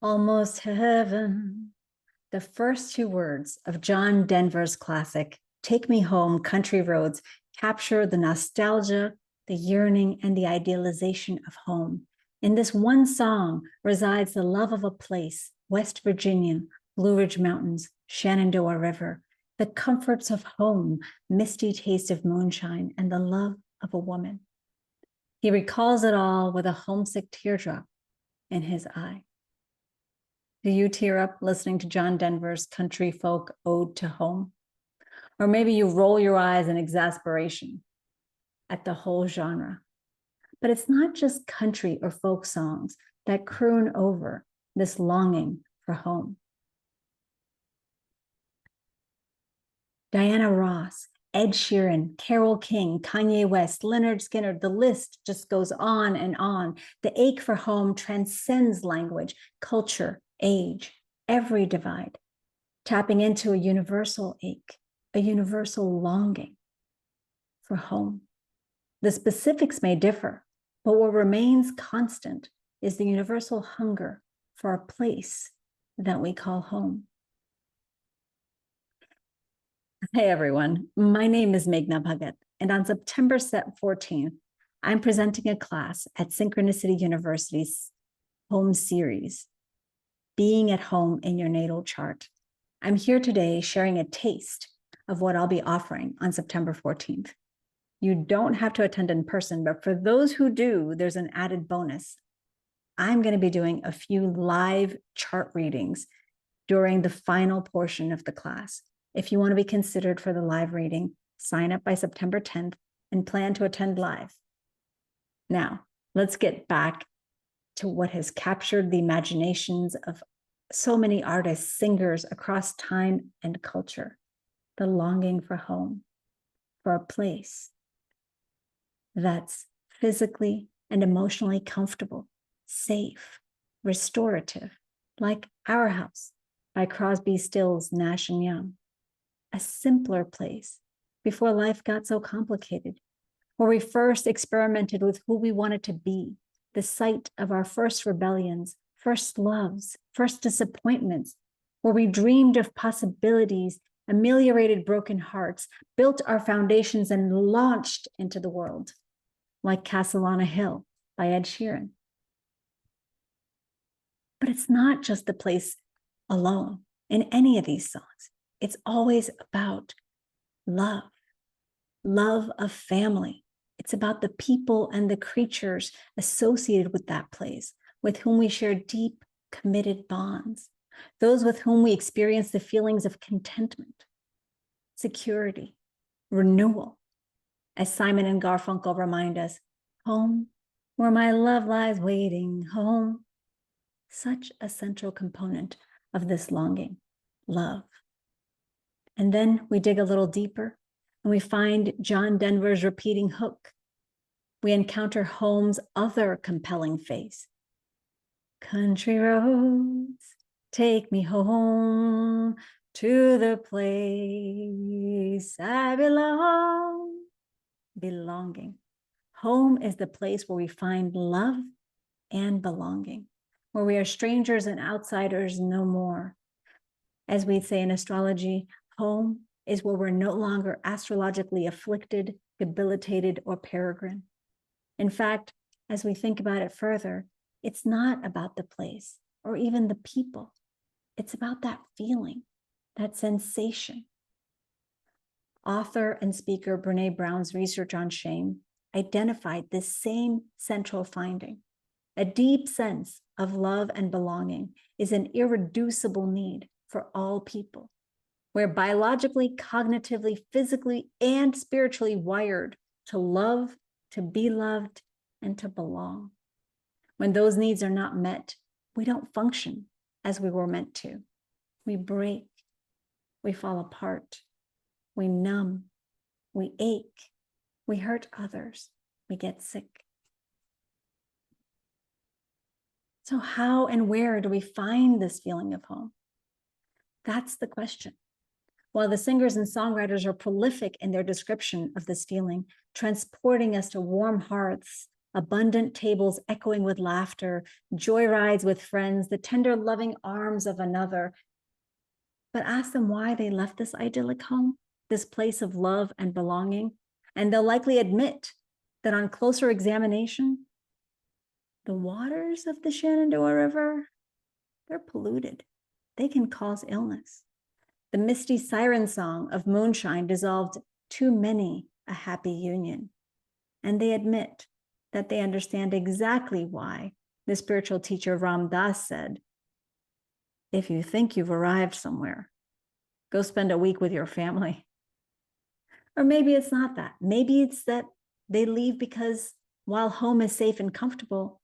Almost heaven. The first two words of John Denver's classic, Take Me Home, Country Roads, capture the nostalgia, the yearning, and the idealization of home. In this one song resides the love of a place, West Virginia, Blue Ridge Mountains, Shenandoah River, the comforts of home, misty taste of moonshine, and the love of a woman. He recalls it all with a homesick teardrop in his eye. Do you tear up listening to John Denver's country folk ode to home? Or maybe you roll your eyes in exasperation at the whole genre. But it's not just country or folk songs that croon over this longing for home. Diana Ross, Ed Sheeran, Carole King, Kanye West, Lynyrd Skynyrd, the list just goes on and on. The ache for home transcends language, culture, age, every divide, tapping into a universal ache, a universal longing for home. The specifics may differ, but what remains constant is the universal hunger for a place that we call home. Hey everyone, my name is Meghna Bhagat, and on September 14th, I'm presenting a class at Synchronicity University's home series, Being at Home in Your Natal Chart. I'm here today sharing a taste of what I'll be offering on September 14th. You don't have to attend in person, but for those who do, there's an added bonus. I'm going to be doing a few live chart readings during the final portion of the class. If you want to be considered for the live reading, sign up by September 10th and plan to attend live. Now, let's get back to what has captured the imaginations of so many artists, singers across time and culture, the longing for home, for a place that's physically and emotionally comfortable, safe, restorative, like Our House by Crosby, Stills, Nash and Young. A simpler place before life got so complicated, where we first experimented with who we wanted to be, the site of our first rebellions, first loves, first disappointments, where we dreamed of possibilities, ameliorated broken hearts, built our foundations and launched into the world, like Castle on a Hill by Ed Sheeran. But it's not just the place alone in any of these songs. It's always about love, love of family. It's about the people and the creatures associated with that place, with whom we share deep, committed bonds, those with whom we experience the feelings of contentment, security, renewal. As Simon and Garfunkel remind us, home, where my love lies waiting, home. Such a central component of this longing, love. And then we dig a little deeper and we find John Denver's repeating hook. We encounter home's other compelling face. Country roads, take me home to the place I belong. Belonging. Home is the place where we find love and belonging, where we are strangers and outsiders no more. As we say in astrology, home is where we're no longer astrologically afflicted, debilitated, or peregrine. In fact, as we think about it further, it's not about the place or even the people. It's about that feeling, that sensation. Author and speaker Brené Brown's research on shame identified this same central finding. A deep sense of love and belonging is an irreducible need for all people. We're biologically, cognitively, physically, and spiritually wired to love, to be loved, and to belong. When those needs are not met, we don't function as we were meant to. We break, we fall apart, we numb, we ache, we hurt others, we get sick. So how and where do we find this feeling of home? That's the question. While the singers and songwriters are prolific in their description of this feeling, transporting us to warm hearths abundant tables echoing with laughter, joy rides with friends, the tender, loving arms of another. But ask them why they left this idyllic home, this place of love and belonging, and they'll likely admit that on closer examination, the waters of the Shenandoah River, they're polluted. They can cause illness. The misty siren song of moonshine dissolved too many a happy union. And they admit that they understand exactly why the spiritual teacher Ram Dass said, if you think you've arrived somewhere, go spend a week with your family. Or maybe it's not that. Maybe it's that they leave because while home is safe and comfortable,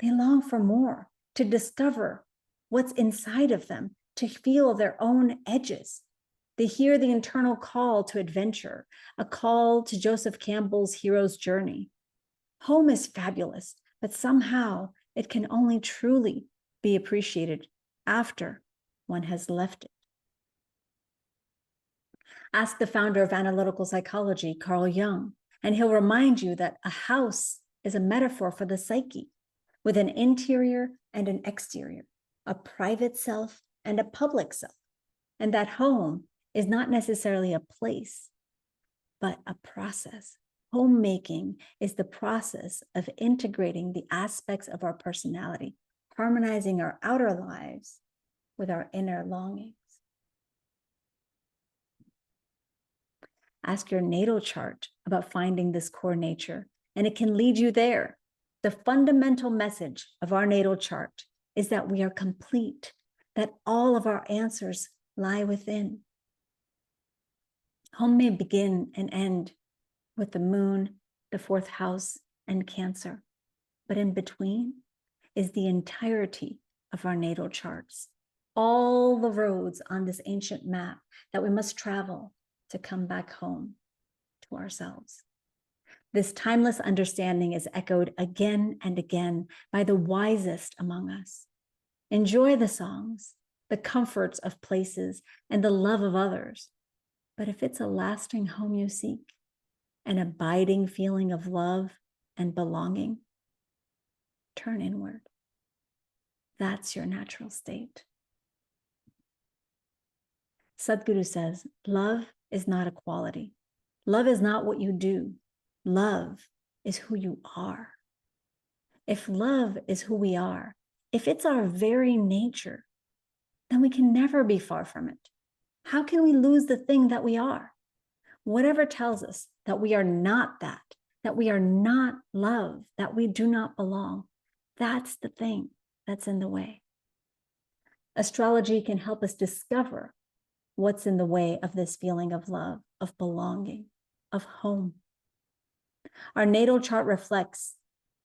they long for more, to discover what's inside of them, to feel their own edges. They hear the internal call to adventure, a call to Joseph Campbell's hero's journey. Home is fabulous, but somehow it can only truly be appreciated after one has left it. Ask the founder of analytical psychology, Carl Jung, and he'll remind you that a house is a metaphor for the psyche, with an interior and an exterior, a private self and a public self, and that home is not necessarily a place, but a process. Homemaking is the process of integrating the aspects of our personality, harmonizing our outer lives with our inner longings. Ask your natal chart about finding this core nature, and it can lead you there. The fundamental message of our natal chart is that we are complete, that all of our answers lie within. Home may begin and end with the moon, the fourth house, and Cancer, but in between is the entirety of our natal charts, all the roads on this ancient map that we must travel to come back home to ourselves. This timeless understanding is echoed again and again by the wisest among us. Enjoy the songs, the comforts of places, and the love of others. But if it's a lasting home you seek, an abiding feeling of love and belonging, turn inward. That's your natural state. Sadhguru says, love is not a quality. Love is not what you do. Love is who you are. If love is who we are, if it's our very nature, then we can never be far from it. How can we lose the thing that we are? Whatever tells us that we are not that we are not love, that we do not belong, that's the thing that's in the way. Astrology can help us discover what's in the way of this feeling of love, of belonging, of home. Our natal chart reflects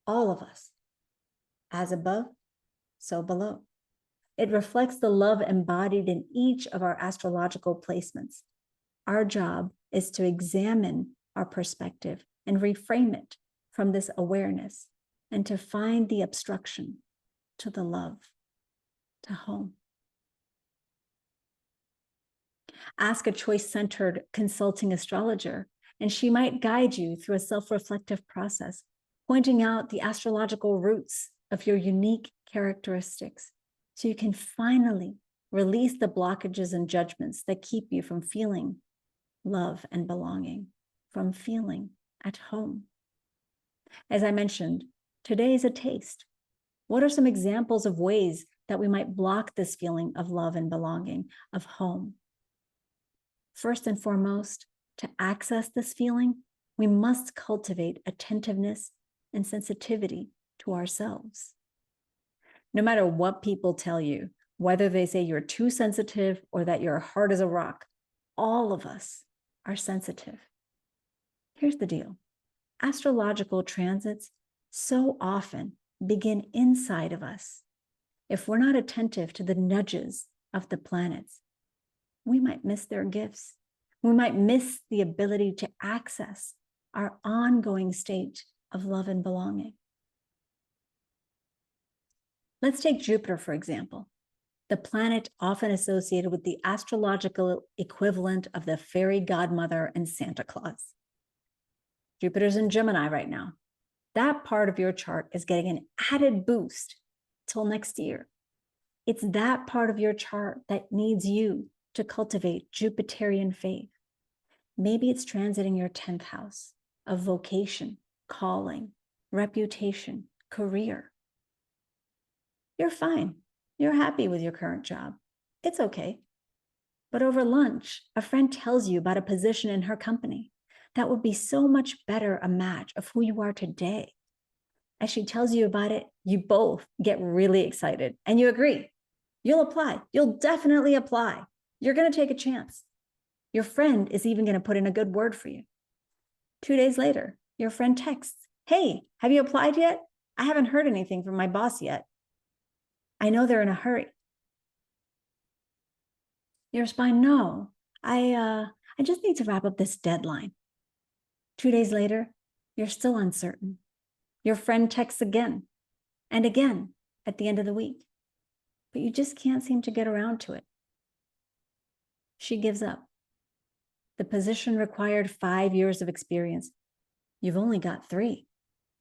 all of us. As above, so below. It reflects the love embodied in each of our astrological placements. Our job is to examine our perspective and reframe it from this awareness and to find the obstruction to the love, to home. Ask a choice-centered consulting astrologer, and she might guide you through a self-reflective process, pointing out the astrological roots of your unique characteristics, so you can finally release the blockages and judgments that keep you from feeling love and belonging, from feeling at home. As I mentioned, today is a taste. What are some examples of ways that we might block this feeling of love and belonging, of home? First and foremost, to access this feeling, we must cultivate attentiveness and sensitivity to ourselves. No matter what people tell you, whether they say you're too sensitive or that you're hard as a rock, all of us are sensitive. Here's the deal. Astrological transits so often begin inside of us. If we're not attentive to the nudges of the planets, we might miss their gifts. We might miss the ability to access our ongoing state of love and belonging. Let's take Jupiter, for example, the planet often associated with the astrological equivalent of the fairy godmother and Santa Claus. Jupiter's in Gemini right now. That part of your chart is getting an added boost till next year. It's that part of your chart that needs you to cultivate Jupiterian faith. Maybe it's transiting your 10th house of vocation, calling, reputation, career. You're fine. You're happy with your current job. It's okay. But over lunch, a friend tells you about a position in her company that would be so much better a match of who you are today. As she tells you about it, you both get really excited and you agree. You'll apply. You'll definitely apply. You're going to take a chance. Your friend is even going to put in a good word for you. 2 days later, your friend texts, "Hey, have you applied yet? I haven't heard anything from my boss yet. I know they're in a hurry." You respond, "No, I just need to wrap up this deadline." 2 days later, you're still uncertain. Your friend texts again and again at the end of the week, but you just can't seem to get around to it. She gives up. The position required 5 years of experience. You've only got 3.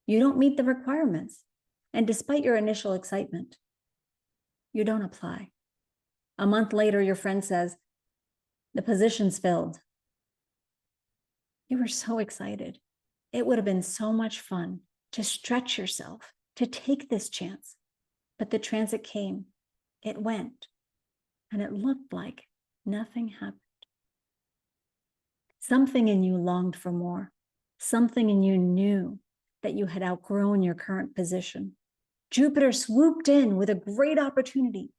You don't meet the requirements. And despite your initial excitement, you don't apply. A month later, your friend says, "The position's filled." You were so excited. It would have been so much fun to stretch yourself, to take this chance. But the transit came, it went, and it looked like nothing happened. Something in you longed for more. Something in you knew that you had outgrown your current position. Jupiter swooped in with a great opportunity,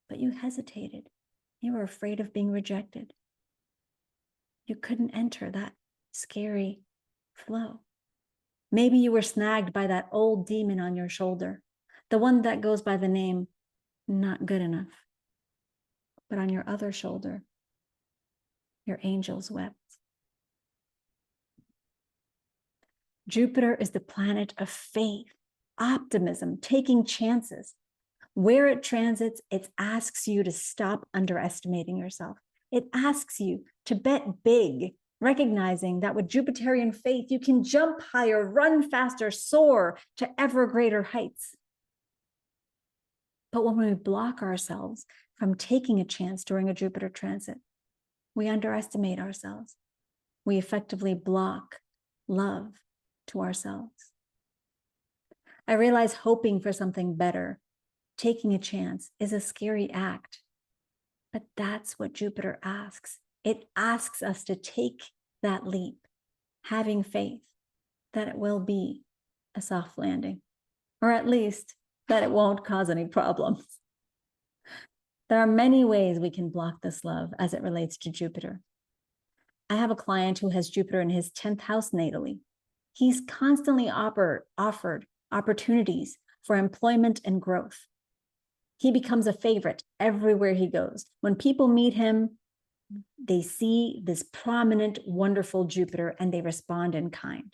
but you hesitated. You were afraid of being rejected. You couldn't enter that scary flow. Maybe you were snagged by that old demon on your shoulder, the one that goes by the name "not good enough." But on your other shoulder, your angels wept. Jupiter is the planet of faith, optimism, taking chances. Where it transits, it asks you to stop underestimating yourself. It asks you to bet big, recognizing that with Jupiterian faith, you can jump higher, run faster, soar to ever greater heights. But when we block ourselves from taking a chance during a Jupiter transit, we underestimate ourselves. We effectively block love to ourselves. I realize hoping for something better, taking a chance, is a scary act. But that's what Jupiter asks. It asks us to take that leap, having faith that it will be a soft landing, or at least that it won't cause any problems. There are many ways we can block this love as it relates to Jupiter. I have a client who has Jupiter in his 10th house natally. He's constantly offered opportunities for employment and growth. He becomes a favorite everywhere he goes. When people meet him, they see this prominent, wonderful Jupiter and they respond in kind.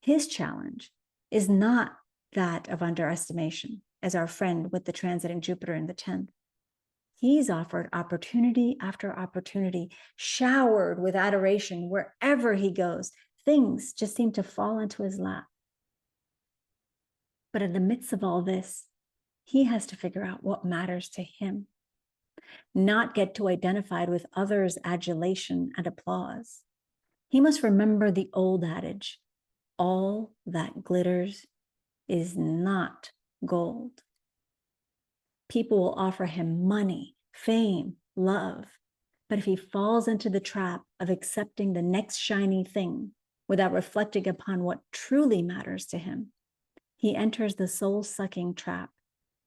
His challenge is not that of underestimation, as our friend with the transiting Jupiter in the 10th. He's offered opportunity after opportunity, showered with adoration wherever he goes. Things just seem to fall into his lap. But in the midst of all this, he has to figure out what matters to him, not get too identified with others' adulation and applause. He must remember the old adage, all that glitters is not gold. People will offer him money, fame, love, but if he falls into the trap of accepting the next shiny thing without reflecting upon what truly matters to him, he enters the soul-sucking trap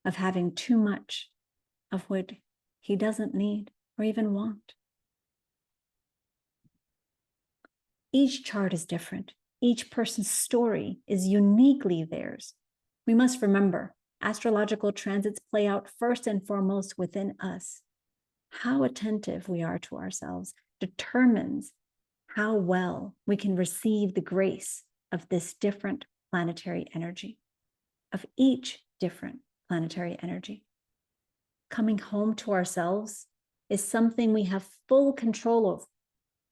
of having too much of what he doesn't need or even want. Each chart is different. Each person's story is uniquely theirs. We must remember, astrological transits play out first and foremost within us. How attentive we are to ourselves determines how well we can receive the grace of this different planetary energy, of each different planetary energy. Coming home to ourselves is something we have full control of.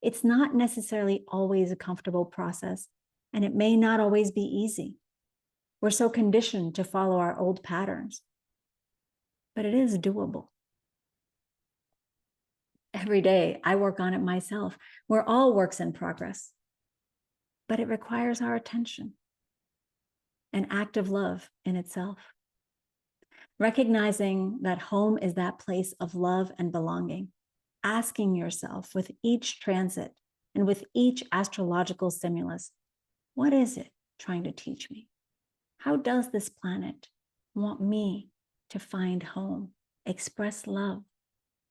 It's not necessarily always a comfortable process, and it may not always be easy. We're so conditioned to follow our old patterns, but it is doable. Every day I work on it myself. We're all works in progress, but it requires our attention, an act of love in itself. Recognizing that home is that place of love and belonging, asking yourself with each transit and with each astrological stimulus, what is it trying to teach me? How does this planet want me to find home, express love,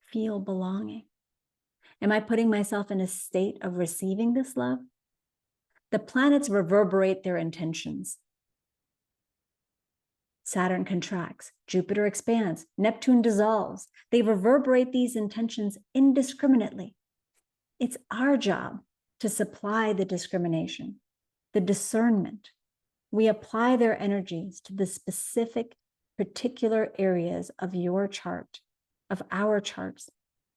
feel belonging? Am I putting myself in a state of receiving this love? The planets reverberate their intentions. Saturn contracts, Jupiter expands, Neptune dissolves. They reverberate these intentions indiscriminately. It's our job to supply the discrimination, the discernment. We apply their energies to the specific, particular areas of your chart, of our charts.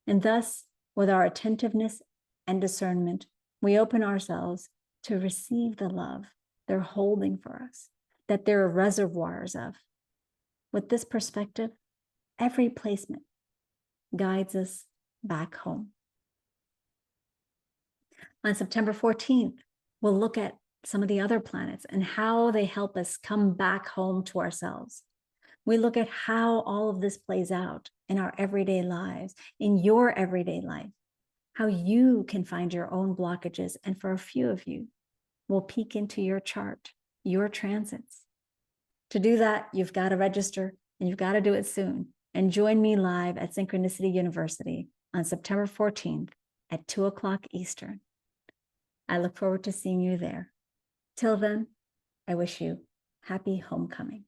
And thus, with our attentiveness and discernment, we open ourselves to receive the love they're holding for us, that there are reservoirs of. With this perspective, every placement guides us back home. On September 14th, we'll look at some of the other planets and how they help us come back home to ourselves. We look at how all of this plays out in our everyday lives, in your everyday life, how you can find your own blockages. And for a few of you, we'll peek into your chart, your transits. To do that, you've got to register and you've got to do it soon. And join me live at Synchronicity University on September 14th at 2 o'clock Eastern. I look forward to seeing you there. Till then, I wish you happy homecoming.